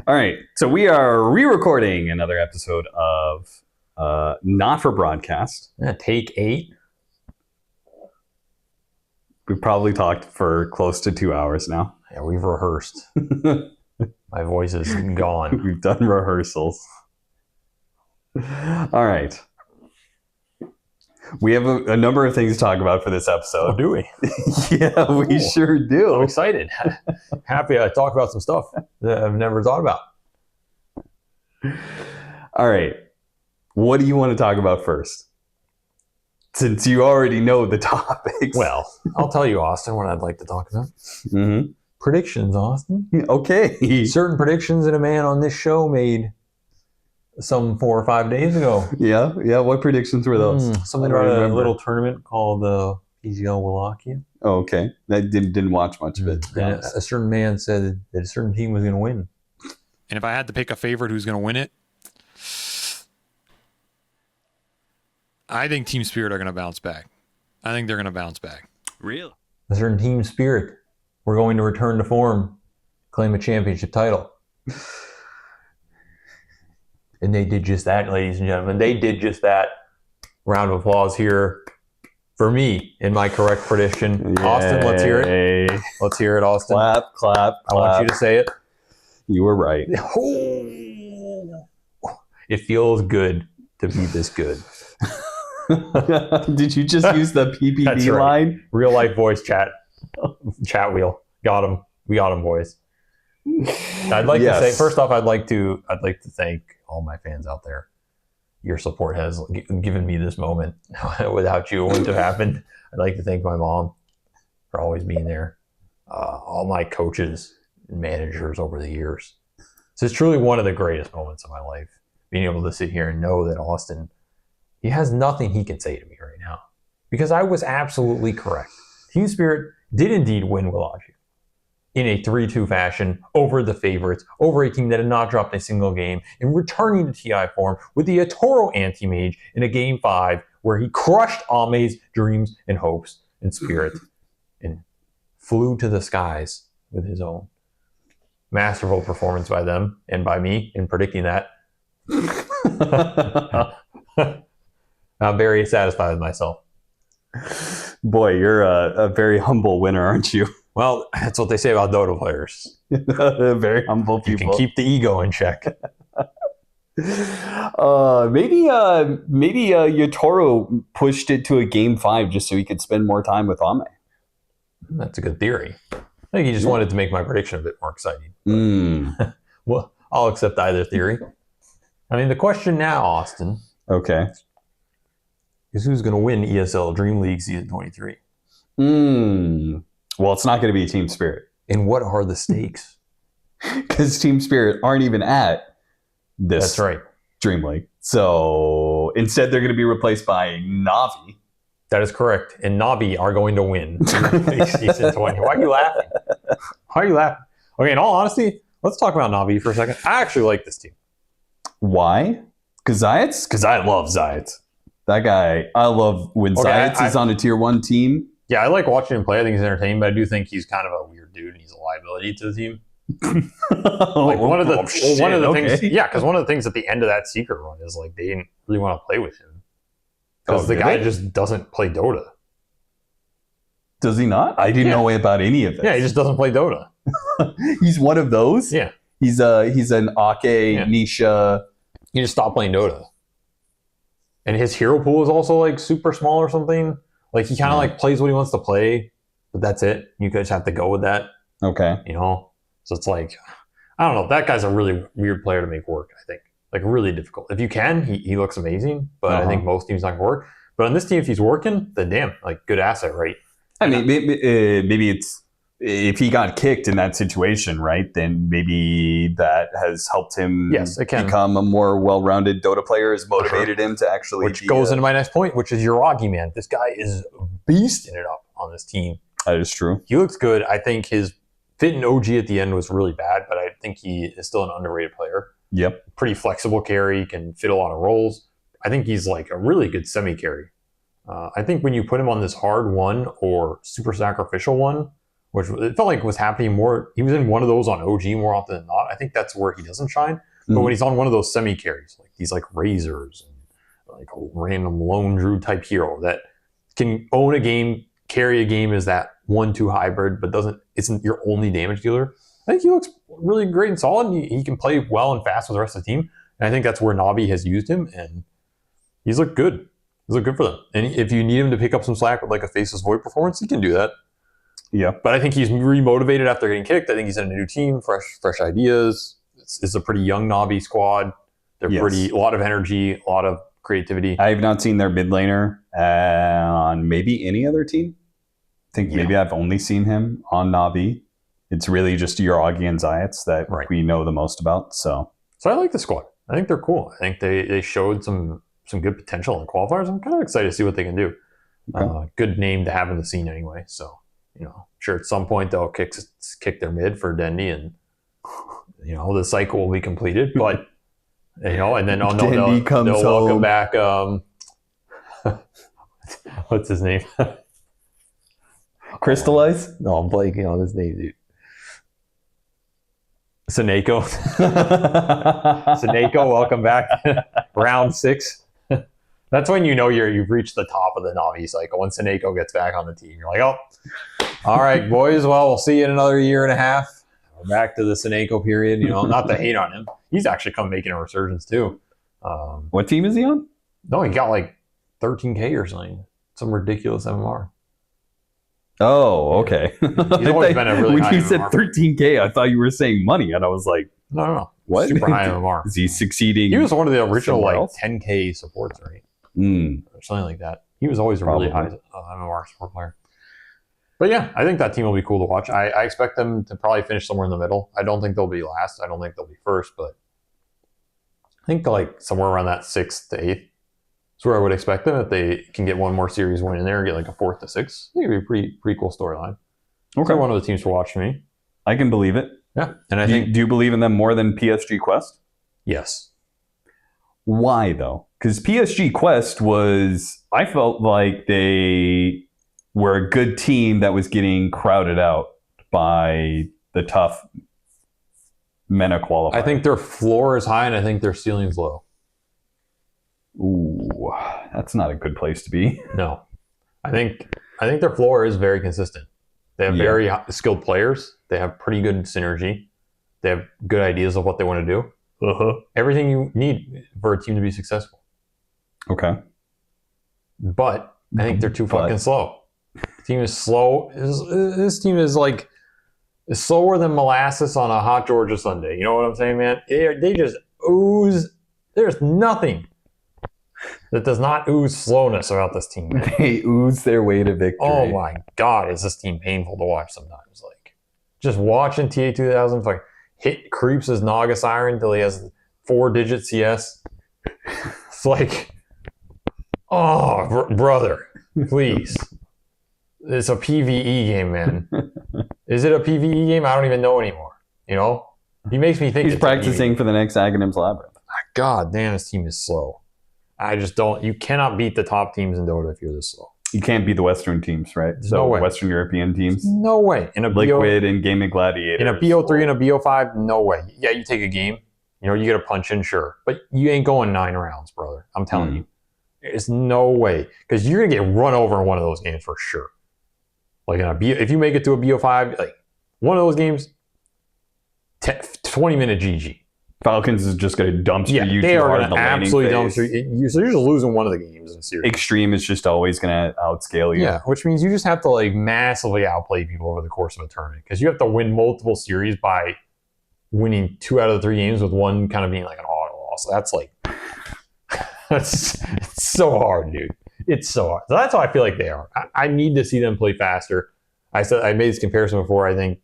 All right. So we are re-recording another episode of Not for Broadcast. Take 8. We've probably talked for close to 2 hours now. Yeah, we've rehearsed. My voice is gone. We've done rehearsals. All right. We have a number of things to talk about for this episode. Oh, do we? Yeah, we sure do. I'm excited. Happy to talk about some stuff that I've never thought about. All right. What do you want to talk about first? Since you already know the topics. Well, I'll tell you, Austin, what I'd like to talk about. Mm-hmm. Predictions, Austin. Okay. Certain predictions that a man on this show made some 4 or 5 days ago. Yeah. What predictions were those? Something about a little tournament called the PGL Wallachia. Oh, okay. I didn't watch much of it. And a certain man said that a certain team was going to win. And if I had to pick a favorite who's going to win it, I think Team Spirit are going to bounce back. I think they're going to bounce back. Really? A certain team spirit. We're going to return to form, claim a championship title. And they did just that, ladies and gentlemen. They did just that. Round of applause here for me in my correct prediction. Yay. Austin, let's hear it. Let's hear it, Austin. Clap. I want you to say it. You were right. It feels good to be this good. Did you just use the PPD That's right. line? Real life voice chat wheel. Got him. We got him, boys. I'd like to say, first off, I'd like to thank all my fans out there. Your support has given me this moment. Without you, it wouldn't have happened. I'd like to thank my mom for always being there. All my coaches and managers over the years. This is truly one of the greatest moments of my life. Being able to sit here and know that Austin, he has nothing he can say to me right now. Because I was absolutely correct. Team Spirit did indeed win Wallachia in a 3-2 fashion over the favorites, over a team that had not dropped a single game, and returning to TI form with the Yatoro anti-mage in a game 5 where he crushed Ame's dreams and hopes and spirit and flew to the skies with his own. Masterful performance by them and by me in predicting that. I'm very satisfied with myself. Boy, you're a very humble winner, aren't you? Well, that's what they say about Dota players. Very humble people. You can keep the ego in check. Maybe Yatoro pushed it to a game 5 just so he could spend more time with Ame. That's a good theory. I think he just wanted to make my prediction a bit more exciting. Well, I'll accept either theory. I mean, the question now, Austin. Okay. Is who's going to win ESL Dream League Season 23? Well, it's not going to be Team Spirit. And what are the stakes? Because Team Spirit aren't even at this That's right. Dream League. So instead, they're going to be replaced by Navi. That is correct. And Navi are going to win Season 20. Why are you laughing? Okay, in all honesty, let's talk about Navi for a second. I actually like this team. Why? Because Zayats? Because I love Zayats. That guy, I love when Zayats is on a tier 1 team. Yeah, I like watching him play. I think he's entertaining, but I do think he's kind of a weird dude and he's a liability to the team. One of the things, because one of the things at the end of that secret run is like they didn't really want to play with him because the guy just doesn't play Dota. Does he not? I didn't know about any of this. Yeah, he just doesn't play Dota. He's one of those. Yeah, he's an Ake Nisha. He just stopped playing Dota, and his hero pool is also like super small or something. Like he kind of like plays what he wants to play, but that's it. You just have to go with that. Okay. So it's like, I don't know. That guy's a really weird player to make work, I think. Like really difficult. If you can, he looks amazing, but I think most teams not going to work. But on this team, if he's working, then damn, like good asset, right? I mean, maybe it's, if he got kicked in that situation, right, then maybe that has helped him become a more well-rounded Dota player, has motivated him to actually Which goes into my next point, which is Yuragi, man. This guy is beasting it up on this team. That is true. He looks good. I think his fit in OG at the end was really bad, but I think he is still an underrated player. Yep. Pretty flexible carry, can fit a lot of roles. I think he's like a really good semi-carry. I think when you put him on this hard one or super sacrificial one, which it felt like was happening more. He was in one of those on OG more often than not. I think that's where he doesn't shine. But when he's on one of those semi-carries, like these like Razors and like a random lone druid type hero that can own a game, carry a game as that 1-2 hybrid, but isn't your only damage dealer, I think he looks really great and solid. He can play well and fast with the rest of the team. And I think that's where Navi has used him, and he's looked good. He's looked good for them. And if you need him to pick up some slack with like a Faceless Void performance, he can do that. Yeah. But I think he's remotivated after getting kicked. I think he's in a new team, fresh ideas. It's a pretty young Navi squad. They're a lot of energy, a lot of creativity. I have not seen their mid laner on maybe any other team. I think maybe I've only seen him on Navi. It's really just your Augie and Zayats that we know the most about. So I like the squad. I think they're cool. I think they showed some good potential in qualifiers. I'm kind of excited to see what they can do. Okay. Good name to have in the scene anyway. So, sure, at some point they'll kick their mid for Dendy, and the cycle will be completed. But and then they'll welcome back. What's his name? Crystallize? No, I'm blanking on his name, dude. Seneko. Seneko, welcome back. Round 6. That's when you've reached the top of the Navi cycle. When Seneko gets back on the team, you're like, oh, all right, boys. Well, we'll see you in another year and a half. We're back to the Seneko period. Not to hate on him. He's actually come making a resurgence too. What team is he on? No, he got like 13K or something. Some ridiculous MMR. Oh, okay. He's always been a really when high you MMR. said 13K, I thought you were saying money, and I was like, no. What? Super high MMR. Is he succeeding? He was one of the original somewhere like else? 10K supports, right? Or something like that. He was always a really high MMR support player. But yeah, I think that team will be cool to watch. I expect them to probably finish somewhere in the middle. I don't think they'll be last. I don't think they'll be first, but I think like somewhere around that 6th to 8th is where I would expect them. If they can get one more series win in there and get like a 4th to 6th, I think it'd be a pretty cool storyline. Okay, so one of the teams to watch for me. I can believe it. Yeah, and I think. Do you believe in them more than PSG Quest? Yes. Why though? Because PSG Quest I felt like they were a good team that was getting crowded out by the tough MENA qualifier. I think their floor is high and I think their ceiling's low. Ooh, that's not a good place to be. No. I think their floor is very consistent. They have very skilled players. They have pretty good synergy. They have good ideas of what they want to do. Everything you need for a team to be successful. Okay. But I think they're too fucking slow. The team is slow. This team is slower than molasses on a hot Georgia Sunday. You know what I'm saying, man? They just ooze. There's nothing that does not ooze slowness about this team. Man. They ooze their way to victory. Oh my God, is this team painful to watch sometimes? Like, just watching TA 2000 like hit creeps his Naga Siren until he has 4-digit CS. It's like, oh, brother, please. It's a PvE game, man. Is it a PvE game? I don't even know anymore. He makes me think he's practicing for the next Aghanim's Labyrinth. God damn, this team is slow. I just don't. You cannot beat the top teams in Dota if you're this slow. You can't beat the Western teams, right? There's no way. Western European teams. No way. In a Liquid and Gaming Gladiator. In a BO3 and a BO5, no way. Yeah, you take a game. You get a punch in, sure. But you ain't going 9 rounds, brother. I'm telling you. There's no way. Because you're going to get run over in one of those games for sure. Like if you make it to a BO5, like one of those games, 20-minute GG. Falcons is just going to dumpster you they too are hard in the absolutely laning phase. Dumpster you. So you're just losing one of the games in series. Extreme is just always going to outscale you. Yeah, which means you just have to massively outplay people over the course of a tournament because you have to win multiple series by winning 2 out of the 3 games with one kind of being like an auto loss. That's it's so hard, dude. It's so hard. So that's how I feel like they are. I need to see them play faster. I made this comparison before. I think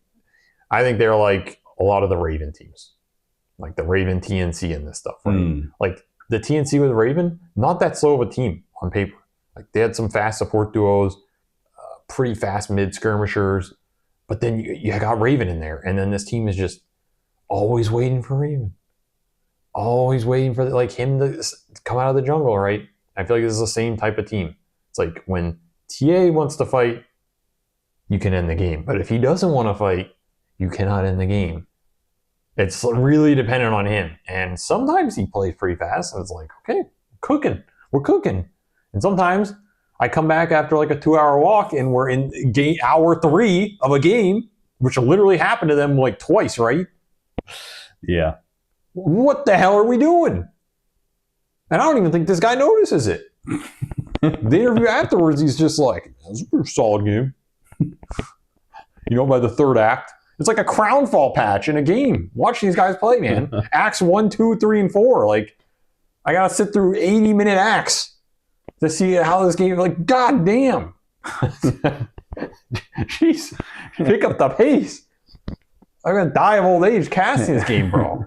they're like a lot of the Raven teams. Like the Raven TNC and this stuff. Right? Like the TNC with Raven, not that slow of a team on paper. Like they had some fast support duos, pretty fast mid skirmishers, but then you got Raven in there, and then this team is just always waiting for Raven, always waiting for him to come out of the jungle. Right? I feel like this is the same type of team. It's like when TA wants to fight you can end the game. But if he doesn't want to fight, you cannot end the game. It's really dependent on him. And sometimes he plays pretty fast, and it's like, okay, we're cooking. And sometimes I come back after like a 2-hour walk, and we're in hour 3 of a game, which literally happened to them like twice, right? Yeah. What the hell are we doing? And I don't even think this guy notices it. The interview afterwards, he's just like, "That was a pretty solid game." By the third act, it's like a crown fall patch in a game. Watch these guys play, man. Acts 1, 2, 3, and 4. Like, I gotta sit through 80-minute acts to see how this game. Like, god damn. Jeez, pick up the pace. I'm gonna die of old age casting this game, bro.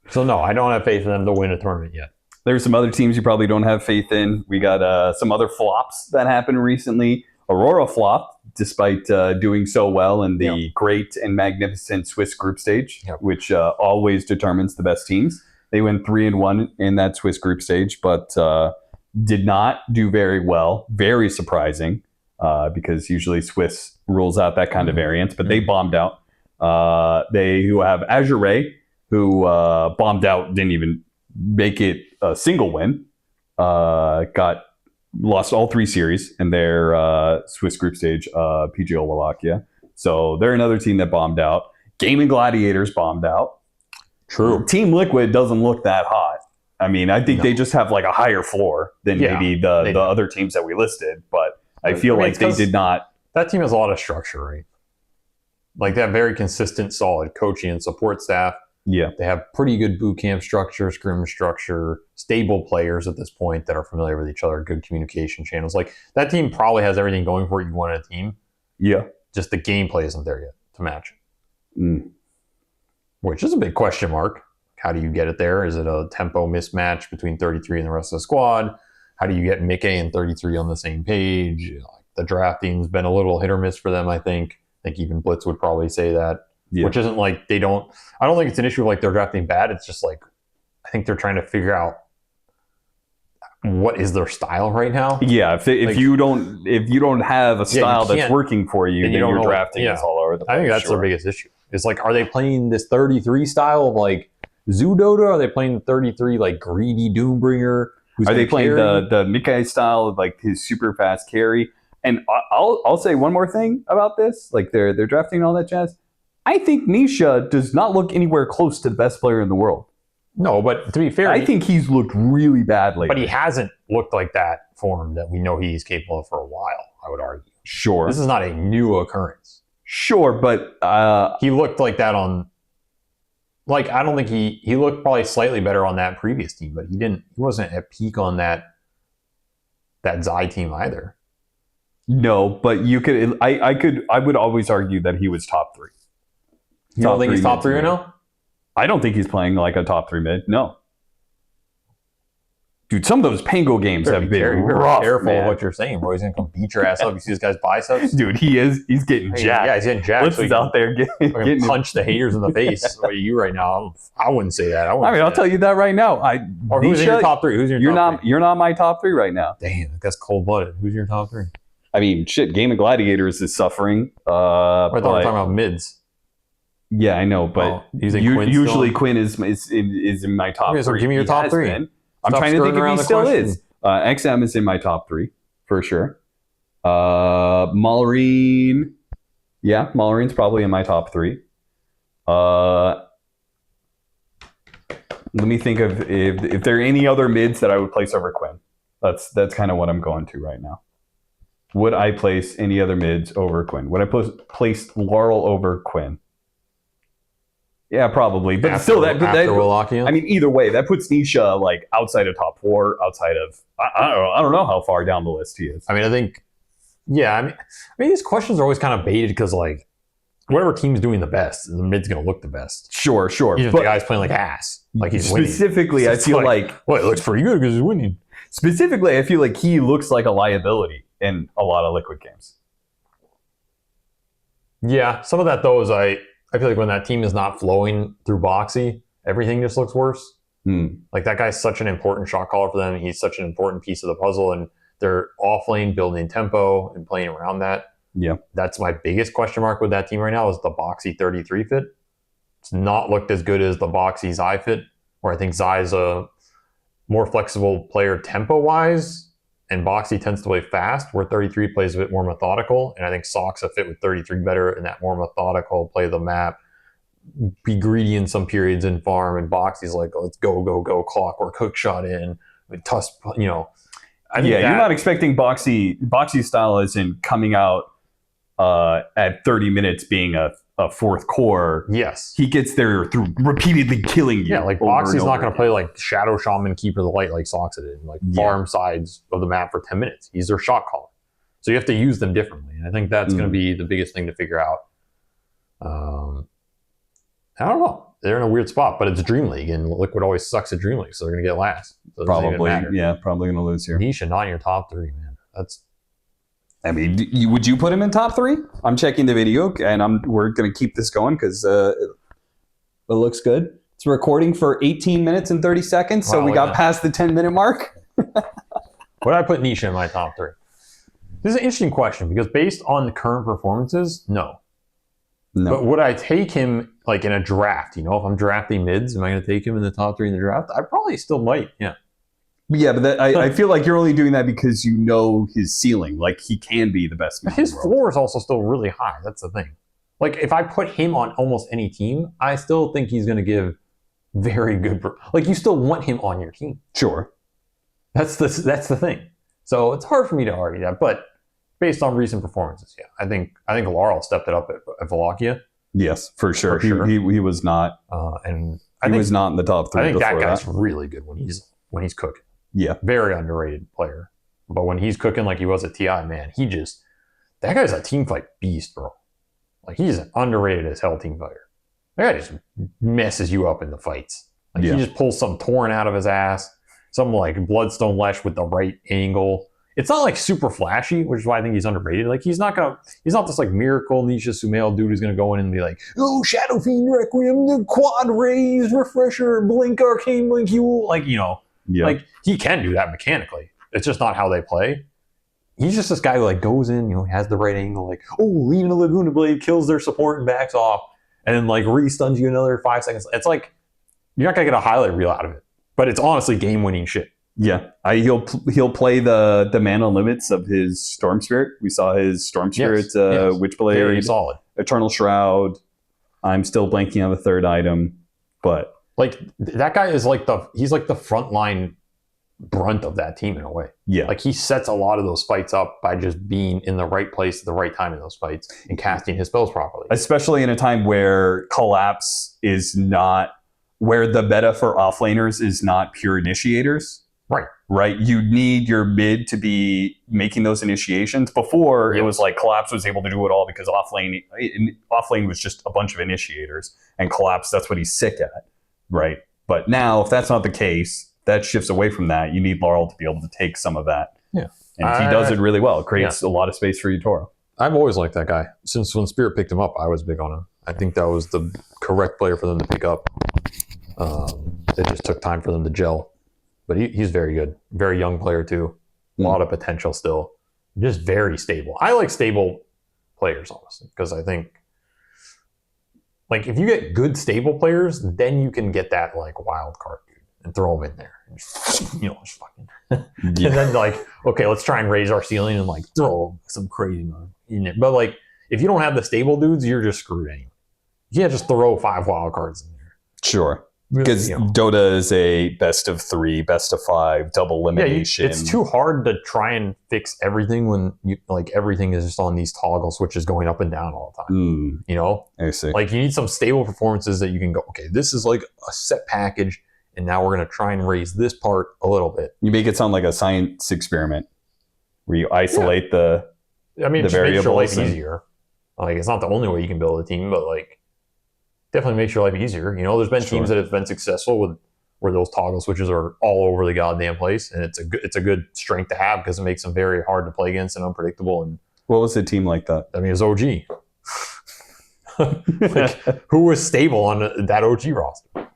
So no, I don't have faith in them to win a tournament yet. There's some other teams you probably don't have faith in. We got some other flops that happened recently. Aurora flopped despite doing so well in the great and magnificent Swiss group stage, which always determines the best teams. They went 3-1 in that Swiss group stage, but did not do very well. Very surprising because usually Swiss rules out that kind of variance, but they bombed out. They have Azure, who bombed out, didn't even make it a single win. Lost all 3 series in their Swiss group stage, PGL Wallachia. So they're another team that bombed out. Gaming Gladiators bombed out. True. Team Liquid doesn't look that hot. I mean, I think they just have like a higher floor than maybe the other teams that we listed, but I feel like they did not. That team has a lot of structure, right? Like they have very consistent, solid coaching and support staff. Yeah. They have pretty good boot camp structure, scrim structure, stable players at this point that are familiar with each other, good communication channels. Like that team probably has everything going for it you want in a team. Yeah. Just the gameplay isn't there yet to match it. Which is a big question mark. How do you get it there? Is it a tempo mismatch between 33 and the rest of the squad? How do you get Mickey and 33 on the same page? The drafting's been a little hit or miss for them, I think. I think even Blitz would probably say that. Yeah. Which isn't like I don't think it's an issue of like they're drafting bad. It's just like I think they're trying to figure out what is their style right now. Yeah, if you don't have a style that's working for you, then your drafting is all over the place. I think that's their biggest issue. It's like, are they playing this 33 style of like Zoo Dota? Are they playing the 33 like greedy Doombringer? Are they playing the Mickey style of like his super fast carry? And I'll say one more thing about this. Like they're drafting all that jazz. I think Nisha does not look anywhere close to the best player in the world. No, but to be fair, I think he's looked really bad lately. But he hasn't looked like that form that we know he's capable of for a while, I would argue. Sure. This is not a new occurrence. Sure, but he looked like that on like I don't think he looked probably slightly better on that previous team, but he wasn't at peak on that Zai team either. No, but I would always argue that he was top 3. You don't think he's top 3 right now? I don't think he's playing like a top 3 mid. No. Dude, some of those Pango games have been rough, careful of what you're saying, bro. He's going to come beat your ass up. You see this guy's biceps? Dude, he is. He's getting jacked. Yeah, he's getting jacked. He's out there getting punch the haters in the face. What are you right now? I wouldn't say that. I'll tell you that right now. Who's in your top 3? Who's in your top 3? You're not my top 3 right now. Damn, that's cold-blooded. Who's your top 3? I mean, shit, Game of Gladiators is suffering. I thought we were talking about mids. Yeah, I know, but usually Quinn is in my top 3. So give me your top 3. I'm trying to think if he still is. XM is in my top 3 for sure. Maureen, Maureen's probably in my top 3. Let me think of if there are any other mids that I would place over Quinn. That's kind of what I'm going to right now. Would I place any other mids over Quinn? Would I place Laurel over Quinn? Yeah, probably. But still, I mean, either way, that puts Nisha like outside of top 4, outside of I don't know how far down the list he is. I mean, I think, I mean, these questions are always kind of baited because like whatever team's doing the best, the mid's going to look the best. Sure. Even if the guy's playing like ass, like he's specifically, winning. I feel like it looks pretty good because he's winning. Specifically, I feel like he looks like a liability in a lot of Liquid games. Yeah, some of that though is I feel like when that team is not flowing through Boxy, everything just looks worse. Like that guy's such an important shot caller for them. He's such an important piece of the puzzle, and they're off lane building tempo and playing around that. Yeah. That's my biggest question mark with that team right now is the Boxy 33 fit. It's not looked as good as the Boxy Zai fit, where I think Zai's a more flexible player tempo-wise, and Boxy tends to play fast, where 33 plays a bit more methodical, and I think Sock's a fit with 33 better in that more methodical, play the map, be greedy in some periods in farm, and Boxy's like, let's go, clockwork, hook shot in, tuss, you know. You're not expecting Boxy style as in coming out at 30 minutes being a fourth core. Yes. He gets there through repeatedly killing you. Yeah, like Boxy's not going to play like Shadow Shaman, Keeper of the Light like Socks did, like farm sides of the map for 10 minutes. He's their shot caller. So you have to use them differently. And I think that's going to be the biggest thing to figure out. I don't know. They're in a weird spot, but it's Dream League, and Liquid always sucks at Dream League, so they're going to get last. So probably going to lose here. Nisha not in your top 3, man. I mean, would you put him in top 3? I'm checking the video, and we're going to keep this going because it looks good. It's recording for 18 minutes and 30 seconds, so we got past the 10-minute mark. Would I put Nisha in my top 3? This is an interesting question because based on the current performances, no. But would I take him like in a draft? You know, if I'm drafting mids, am I going to take him in the top 3 in the draft? I probably still might, yeah. Yeah, but I feel like you're only doing that because you know his ceiling. Like, he can be the best man. His floor is also still really high. That's the thing. Like, if I put him on almost any team, I still think he's going to give very good... Like, you still want him on your team. Sure. That's the thing. So it's hard for me to argue that, but based on recent performances, yeah, I think Laurel stepped it up at Wallachia. Yes, for sure. He was not, was not in the top 3. I think that guy's really good when he's cooking. Yeah, very underrated player. But when he's cooking like he was at TI, man, that guy's a team fight beast, bro. Like, he's an underrated as hell team fighter. That guy just messes you up in the fights. Like, he just pulls some torn out of his ass, some like Bloodstone Lesh with the right angle. It's not like super flashy, which is why I think he's underrated. Like, he's not this like miracle Nisha Sumail dude who's gonna go in and be like, oh, Shadow Fiend Requiem, the quad raise, refresher, blink, arcane blink, you will, like, you know, like, he can do that mechanically. It's just not how they play. He's just this guy who like goes in, you know, has the right angle, like, oh, leaving a Laguna Blade, kills their support and backs off, and then like re-stuns you another 5 seconds. It's like, you're not gonna get a highlight reel out of it, but it's honestly game-winning shit. Yeah, he'll play the mana limits of his Storm Spirit. We saw his Storm Spirit, Witchblade, very solid. Eternal Shroud. I'm still blanking on the third item, but like, that guy is like he's like the frontline brunt of that team in a way. Yeah, like, he sets a lot of those fights up by just being in the right place at the right time in those fights and casting his spells properly. Especially in a time where Collapse is not, where the meta for offlaners is not pure initiators. Right. You need your mid to be making those initiations. Before, it was like Collapse was able to do it all because offlane was just a bunch of initiators, and Collapse, that's what he's sick at. Right. But now, if that's not the case, that shifts away from that. You need Laurel to be able to take some of that. Yeah. And he does it really well. It creates a lot of space for Yatoro. I've always liked that guy. Since when Spirit picked him up, I was big on him. I think that was the correct player for them to pick up. It just took time for them to gel. But he's very good. Very young player, too. A lot of potential still. Just very stable. I like stable players, honestly, because I think, like, if you get good stable players, then you can get that, like, wild card dude and throw him in there. And just, you know, just fucking... And then, like, okay, let's try and raise our ceiling and, like, throw some crazy money in it. But, like, if you don't have the stable dudes, you're just screwed anyway. You can't just throw 5 wild cards in there. Sure. Because Dota is a best of 3, best of 5, double elimination. It's too hard to try and fix everything when everything is just on these toggle switches going up and down all the time. You know? I see. Like, you need some stable performances that you can go, okay, this is like a set package, and now we're going to try and raise this part a little bit. You make it sound like a science experiment where you isolate the variables. Makes your life easier. Like, it's not the only way you can build a team, but, like, definitely makes your life easier. You know, there's been teams that have been successful with where those toggle switches are all over the goddamn place, and it's a good strength to have because it makes them very hard to play against and unpredictable. And what was a team like that? I mean, it was OG. Like, who was stable on that OG roster?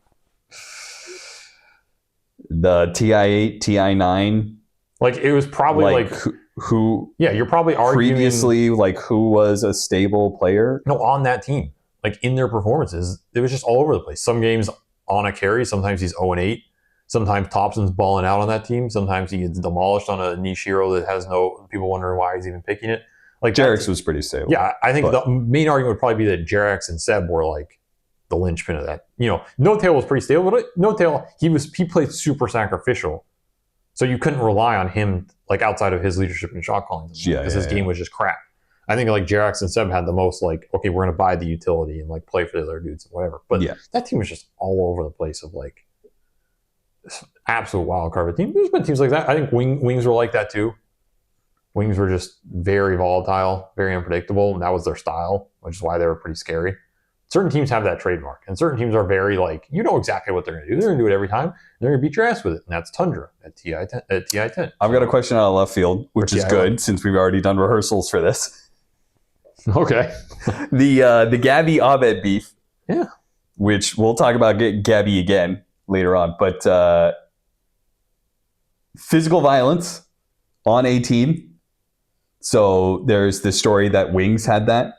The TI8, TI9. Like, it was probably like who you're probably arguing previously like who was a stable player. No, on that team, like in their performances, it was just all over the place. Some games on a carry, sometimes he's 0-8. Sometimes Thompson's balling out on that team. Sometimes he gets demolished on a niche hero that has no people wondering why he's even picking it. Like Jarex was pretty stable. Yeah, I think the main argument would probably be that Jarex and Seb were like the linchpin of that. No Tail was pretty stable, but No Tail he played super sacrificial, so you couldn't rely on him like outside of his leadership and shot calling because his game was just crap. I think like Jarex and Seb had the most like, okay, we're gonna buy the utility and like play for the other dudes and whatever. But that team was just all over the place of like absolute wild card team. There's been teams like that. I think Wings were like that too. Wings were just very volatile, very unpredictable, and that was their style, which is why they were pretty scary. Certain teams have that trademark, and certain teams are very like, exactly what they're going to do. They're going to do it every time. And they're going to beat your ass with it, and that's Tundra at TI-10. I've got a question out of left field, which is good since we've already done rehearsals for this. Okay. The Gabby Abed beef. Yeah. Which we'll talk about Gabby again later on, but physical violence on a team. So there's the story that Wings had that.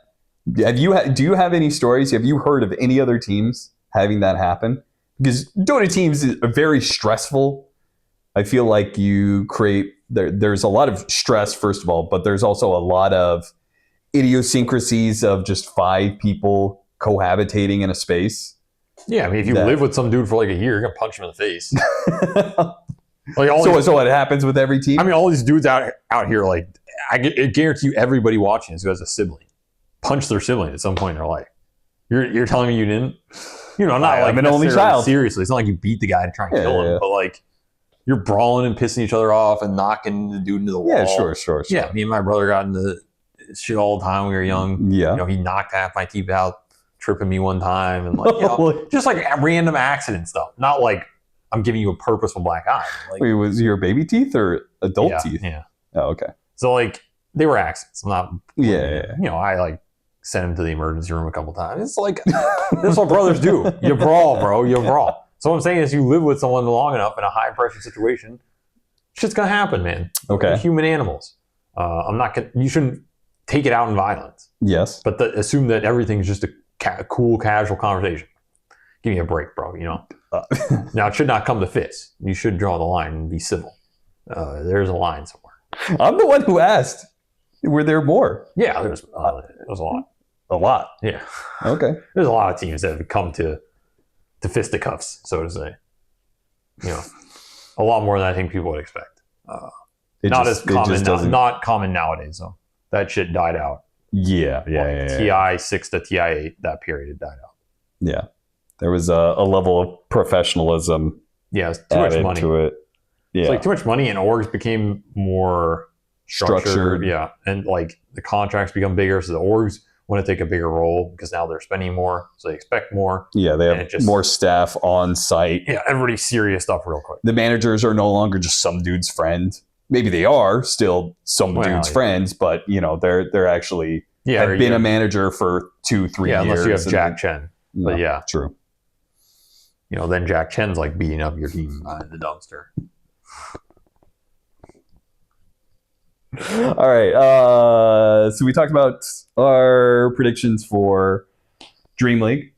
Do you have any stories? Have you heard of any other teams having that happen? Because Dota teams are very stressful. I feel like you create there's a lot of stress, first of all, but there's also a lot of idiosyncrasies of just 5 people cohabitating in a space. Yeah, I mean, if you live with some dude for like a year, you're gonna punch him in the face. So what happens with every team? I mean, all these dudes out here, like I guarantee you, everybody watching this who has a sibling punch their sibling at some point in their life. You're telling me you didn't? Not like I'm an only child. Seriously, it's not like you beat the guy to try and kill him, but like you're brawling and pissing each other off and knocking the dude into the wall. Yeah, sure. Yeah, me and my brother got into shit all the time when we were young. Yeah, he knocked half my teeth out, tripping me one time, and like just like random accident stuff. Not like I'm giving you a purposeful black eye. Like, wait, was your baby teeth or adult teeth? Yeah. Oh, okay. So like they were accidents. I'm not. Yeah. I like sent him to the emergency room a couple times. It's like that's what brothers do. You brawl, bro. You brawl. So what I'm saying is, you live with someone long enough in a high pressure situation, shit's gonna happen, man. Okay. We're human animals. You shouldn't take it out in violence. Yes. But assume that everything's just a cool, casual conversation. Give me a break, bro. Now it should not come to fists. You should draw the line and be civil. There's a line somewhere. I'm the one who asked. Were there more? Yeah, there's a lot. A lot. Yeah. Okay. There's a lot of teams that have come to fisticuffs, so to say. A lot more than I think people would expect. Not common nowadays, though. That shit died out. Yeah. TI-6 to TI-8, that period, it died out. Yeah. There was a level of professionalism. Yeah, it's too much money to it. Yeah. It's like too much money, and orgs became more structured. Yeah, and like the contracts become bigger, so the orgs want to take a bigger role because now they're spending more, so they expect more. Yeah, they have more staff on site. Yeah, everybody's serious stuff real quick. The managers are no longer just some dude's friend. Maybe they are still some dude's friends, but they're actually have been a manager for 2-3 years. Yeah, unless you have Jack Chen. No, but yeah, true. Then Jack Chen's like beating up your team in the dumpster. All right. So we talked about our predictions for Dream League.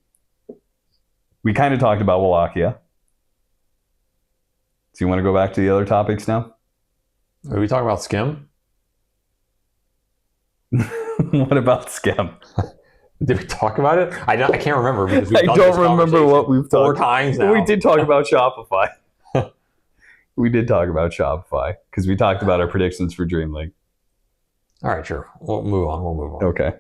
We kind of talked about Wallachia. So you want to go back to the other topics now? Are we talking about Skim? What about Skim? Did we talk about it? I can't remember because I don't remember what we've talked 4 times now. We did talk about Shopify. We did talk about Shopify because we talked about our predictions for Dream League. All right, sure. We'll move on. Okay.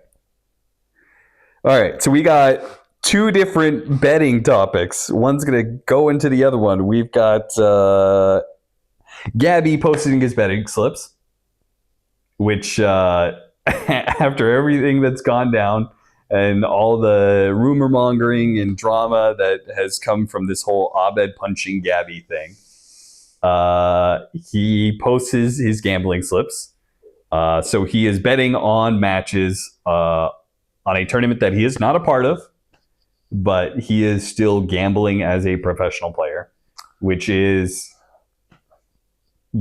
All right. So we got 2 different betting topics. One's going to go into the other one. We've got Gabby posting his betting slips, which after everything that's gone down and all the rumor mongering and drama that has come from this whole Abed punching Gabby thing, he posts his gambling slips. So he is betting on matches on a tournament that he is not a part of, but he is still gambling as a professional player, which is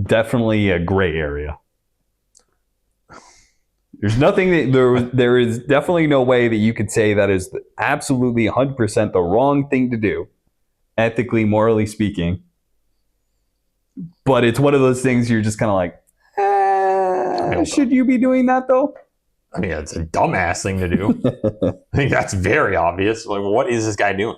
definitely a gray area. There's nothing that there is definitely no way that you could say that is absolutely 100% the wrong thing to do, ethically, morally speaking. But it's one of those things you're just kind of like, should you be doing that though? I mean, it's a dumbass thing to do. I think that's very obvious. Like, what is this guy doing?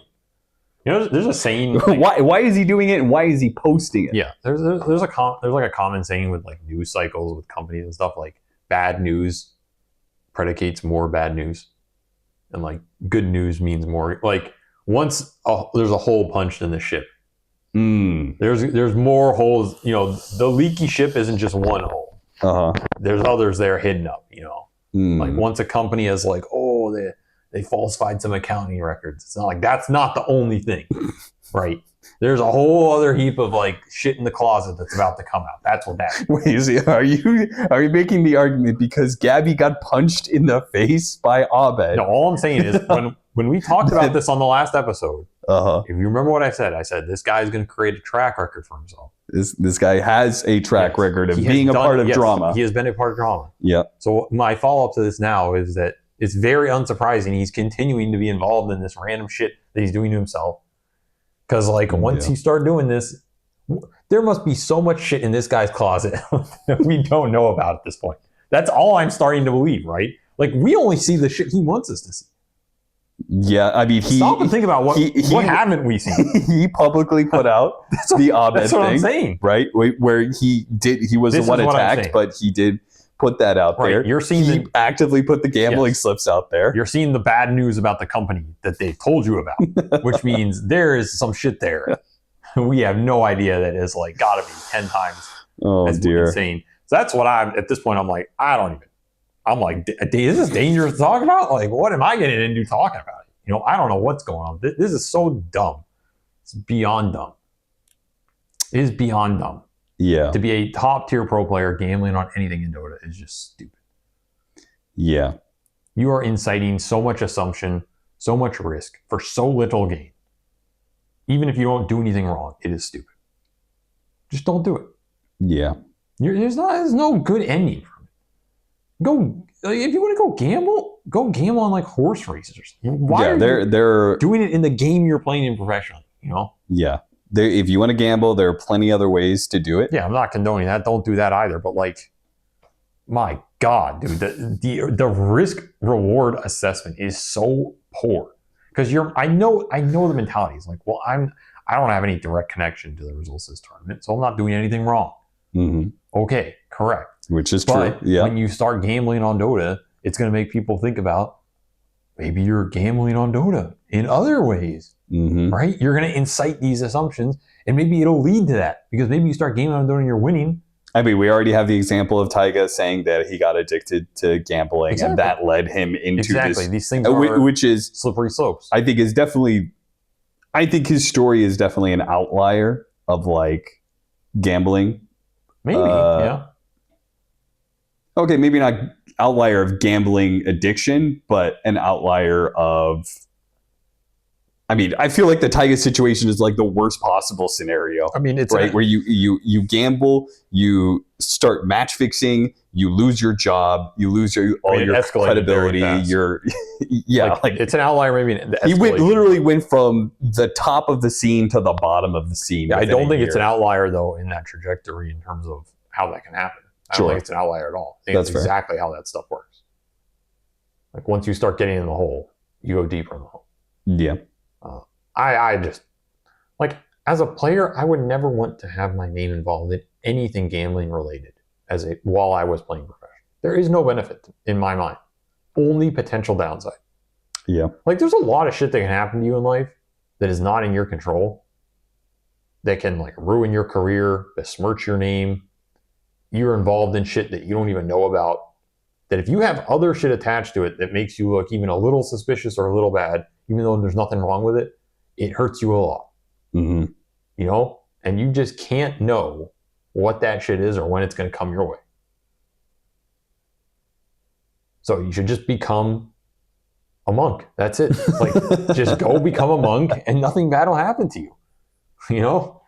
You know, there's a saying. Like, why is he doing it, and why is he posting it? Yeah, there's like a common saying with like news cycles with companies and stuff, like bad news predicates more bad news, and like good news means more. Like once there's a hole punched in the ship, there's more holes. You know, the leaky ship isn't just one hole. There's others there hidden up. You know, like once a company is like, oh, they falsified some accounting records. It's not like that's not the only thing, right? There's a whole other heap of like shit in the closet that's about to come out. That's what that is. Wait, are you making the argument because Gabby got punched in the face by Abed? No, all I'm saying is when we talked about this on the last episode, if you remember what I said this guy's going to create a track record for himself. This guy has a track record of being a part of drama. He has been a part of drama. Yeah. So my follow-up to this now is that it's very unsurprising he's continuing to be involved in this random shit that he's doing to himself. Because like once you start doing this, there must be so much shit in this guy's closet that we don't know about at this point. That's all I'm starting to believe, right? Like we only see the shit he wants us to see. Yeah, I mean, stop and think about what haven't we seen? He publicly put out the Abed that's what thing, I'm saying, right? Where he was the one attacked, but he did put that out there. You're seeing he actively put the gambling slips out there. You're seeing the bad news about the company that they told you about, which means there is some shit there. We have no idea that is like gotta be 10 times as insane. So that's what I'm at this point. I'm like, I'm like, is this dangerous to talk about? Like, what am I getting into talking about it? You know, I don't know what's going on. This is so dumb. It's beyond dumb. It is beyond dumb. Yeah. To be a top tier pro player gambling on anything in Dota is just stupid. Yeah. You are inciting so much assumption, so much risk for so little gain. Even if you don't do anything wrong, it is stupid. Just don't do it. Yeah. There's no good ending from it. If you want to go gamble on like horse races or something. Why are you doing it in the game you're playing in professionally? You know? Yeah. If you want to gamble, there are plenty other ways to do it. Yeah, I'm not condoning that. Don't do that either. But like, my God, dude, the risk reward assessment is so poor because I know the mentality is like, well, I don't have any direct connection to the results of this tournament, so I'm not doing anything wrong. Mm-hmm. Okay, correct. Which is true. Yeah. When you start gambling on Dota, it's going to make people think about maybe you're gambling on Dota in other ways. Mm-hmm. Right? You're going to incite these assumptions and maybe it'll lead to that because maybe you start gambling on Dota and you're winning. I mean, we already have the example of Taiga saying that he got addicted to gambling and that led him into these things are which is slippery slopes. I think his story is definitely an outlier of like gambling. Maybe, yeah. Okay, maybe not outlier of gambling addiction, but an outlier of I mean, I feel like the Taiga situation is like the worst possible scenario. I mean, it's right where you gamble, you start match fixing, you lose your job, you lose your credibility. It's an outlier. Maybe he literally went from the top of the scene to the bottom of the scene. Yeah, I don't think it's an outlier though in that trajectory in terms of how that can happen. I don't think it's an outlier at all. I think that's exactly how that stuff works. Like once you start getting in the hole, you go deeper in the hole. Yeah. I just like as a player, I would never want to have my name involved in anything gambling related while I was playing professional. There is no benefit in my mind, only potential downside. Yeah, like there's a lot of shit that can happen to you in life that is not in your control. That can like ruin your career, besmirch your name. You're involved in shit that you don't even know about. That if you have other shit attached to it that makes you look even a little suspicious or a little bad, even though there's nothing wrong with it, it hurts you a lot. Mm-hmm. You know? And you just can't know what that shit is or when it's going to come your way. So you should just become a monk. That's it. Like, just go become a monk and nothing bad will happen to you. You know?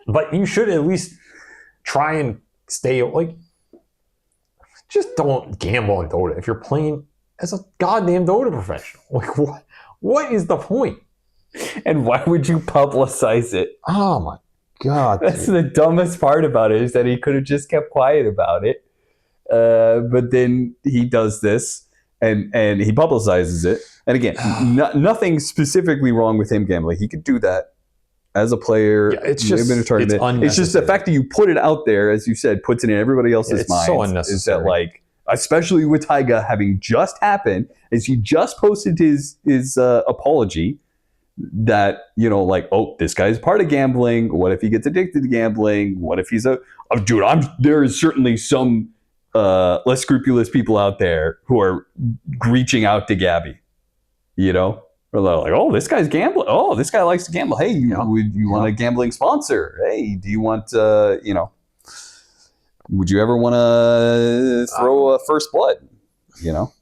But you should at least try and stay, like, just don't gamble on Dota if you're playing as a goddamn Dota professional. Like, what is the point? And why would you publicize it? Oh my God. That's the dumbest part about it, is that he could have just kept quiet about it. But then he does this and he publicizes it. And again, nothing specifically wrong with him gambling. He could do that as a player. Yeah, it's just in a tournament. It's just the fact that you put it out there, as you said, puts it in everybody else's mind. So unnecessary. Is that, like, especially with Taiga having just happened, is he just posted his apology that, you know, like, oh, this guy's part of gambling. What if he gets addicted to gambling? What if he's there is certainly some less scrupulous people out there who are reaching out to Gabby, you know? Or they're like, oh, this guy's gambling. Oh, this guy likes to gamble. Hey, you want a gambling sponsor? Hey, do you want, you know, would you ever want to throw a first blood? You know?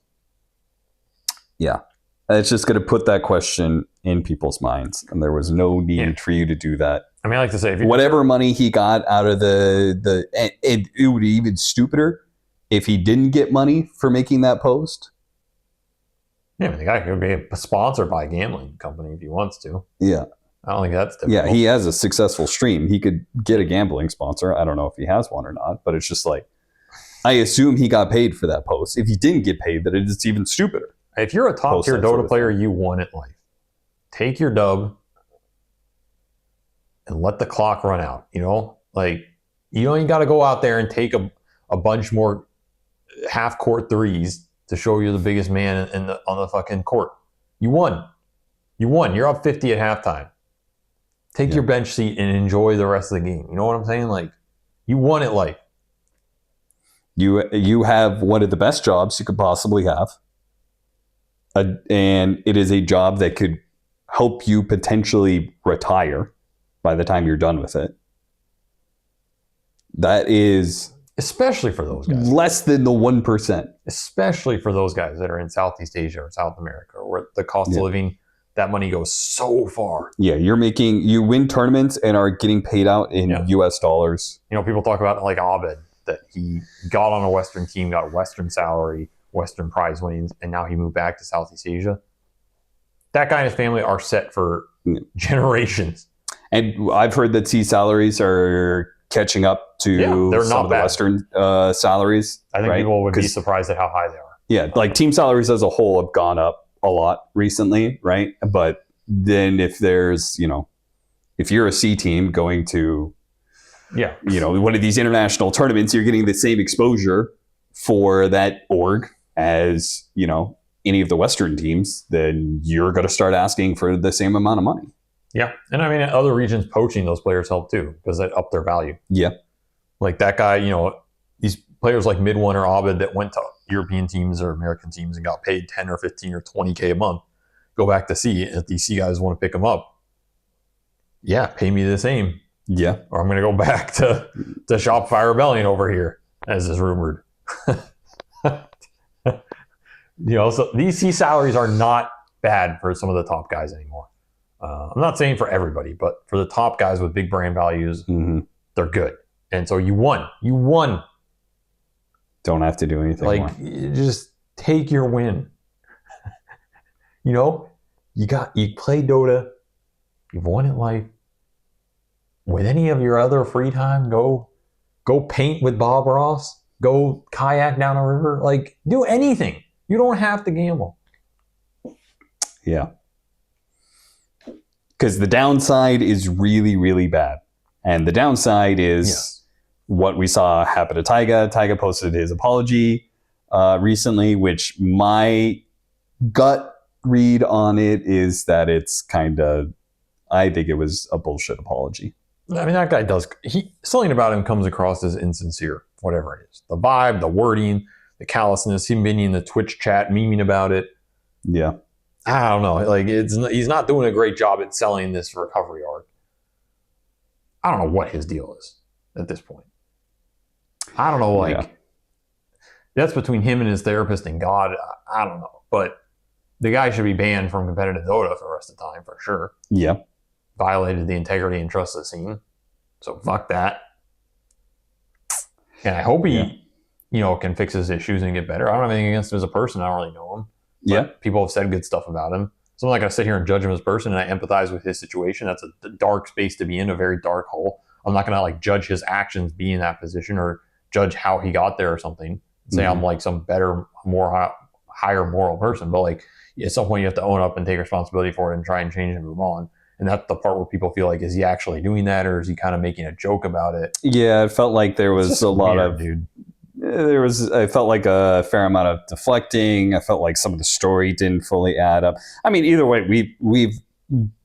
Yeah. It's just going to put that question in people's minds. And there was no need for you to do that. I mean, I like to say, whatever money he got out of it would be even stupider if he didn't get money for making that post. Yeah, I mean, the guy could be sponsored by a gambling company if he wants to. Yeah. I don't think that's difficult. Yeah, he has a successful stream. He could get a gambling sponsor. I don't know if he has one or not, but it's just like, I assume he got paid for that post. If he didn't get paid, then it's even stupider. If you're a top tier Dota player, you won at life. Take your dub and let the clock run out. You know, like, you got to go out there and take a bunch more half court threes to show you're the biggest man on the fucking court. You won. You're up 50 at halftime. Take your bench seat and enjoy the rest of the game. You know what I'm saying? Like, you won at life. You have one of the best jobs you could possibly have. And it is a job that could help you potentially retire by the time you're done with it. That is... especially for those guys. Less than the 1%. Especially for those guys that are in Southeast Asia or South America, where the cost of living, that money goes so far. Yeah, you win tournaments and are getting paid out in US dollars. You know, people talk about, like, Abed, that he got on a Western team, got Western salary, Western prize winnings, and now he moved back to Southeast Asia. That guy and his family are set for generations. And I've heard that C salaries are catching up to some of the Western salaries. I think people would be surprised at how high they are. Yeah, like team salaries as a whole have gone up a lot recently, right? But then if there's, if you're a C team going to, one of these international tournaments, you're getting the same exposure for that org as, any of the Western teams, then you're going to start asking for the same amount of money. Yeah. And I mean, other regions poaching those players help too, because that up their value. Yeah. Like that guy, these players like Midone or Abed that went to European teams or American teams and got paid 10 or 15 or 20K a month, go back to C. If these C guys want to pick them up, pay me the same. Yeah. Or I'm going to go back to Shopify Rebellion over here, as is rumored. So these C salaries are not bad for some of the top guys anymore. I'm not saying for everybody, but for the top guys with big brand values, they're good. And so you won. Don't have to do anything more. Just take your win. You play Dota, you've won at life. With any of your other free time, go paint with Bob Ross, go kayak down a river, do anything. You don't have to gamble. Yeah. Because the downside is really, really bad. And the downside is what we saw happen to Taiga. Taiga posted his apology recently, which my gut read on it is that it's I think it was a bullshit apology. I mean, that guy something about him comes across as insincere, whatever it is. The vibe, the wording, the callousness, him being in the Twitch chat, memeing about it. Yeah. I don't know. He's not doing a great job at selling this recovery arc. I don't know what his deal is at this point. I don't know. That's between him and his therapist and God. I don't know. But the guy should be banned from competitive Dota for the rest of the time, for sure. Yeah. Violated the integrity and trust of the scene. So fuck that. And I hope he can fix his issues and get better. I don't have anything against him as a person. I don't really know him. Yeah. People have said good stuff about him. So I'm not going to sit here and judge him as a person, and I empathize with his situation. That's a dark space to be in, a very dark hole. I'm not going to like judge his actions being in that position or judge how he got there or something. Say I'm like some better, higher moral person. But like at some point you have to own up and take responsibility for it and try and change and move on. And that's the part where people feel like, is he actually doing that, or is he kind of making a joke about it? Yeah, it felt like there was a lot of dude. I felt like a fair amount of deflecting. I felt like some of the story didn't fully add up. I mean, either way, we've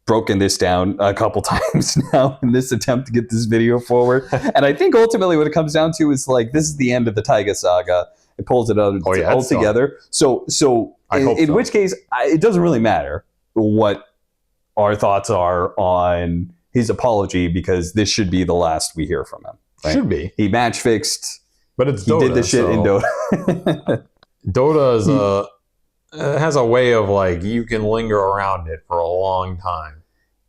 broken this down a couple times now in this attempt to get this video forward. And I think ultimately what it comes down to is like, this is the end of the Taiga saga. It pulls it all together. So in which case, it doesn't really matter what our thoughts are on his apology, because this should be the last we hear from him. Right? Should be. He match fixed. But it's he Dota, did this shit in Dota. Dota is has a way of like, you can linger around it for a long time.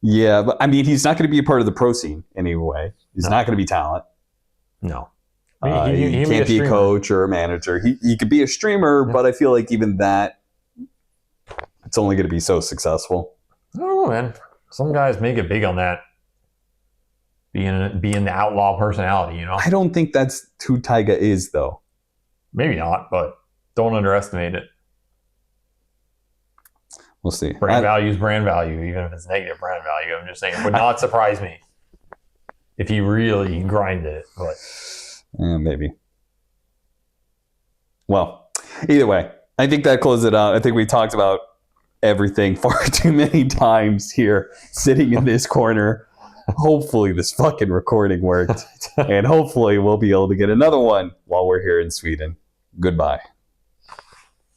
Yeah, but I mean, he's not going to be a part of the pro scene anyway. He's not going to be talent. No. He can't be a coach or a manager. He could be a streamer, but I feel like even that, it's only going to be so successful. I don't know, man. Some guys make it big on that. Being the outlaw personality, I don't think that's who Taiga is, though. Maybe not, but don't underestimate it. We'll see. Brand value is brand value, even if it's negative brand value. I'm just saying, it would not surprise me if he really grinded it. But maybe. Well, either way, I think that closes it out. I think we talked about everything far too many times here, sitting in this corner. Hopefully this fucking recording worked, and hopefully we'll be able to get another one while we're here in Sweden. Goodbye.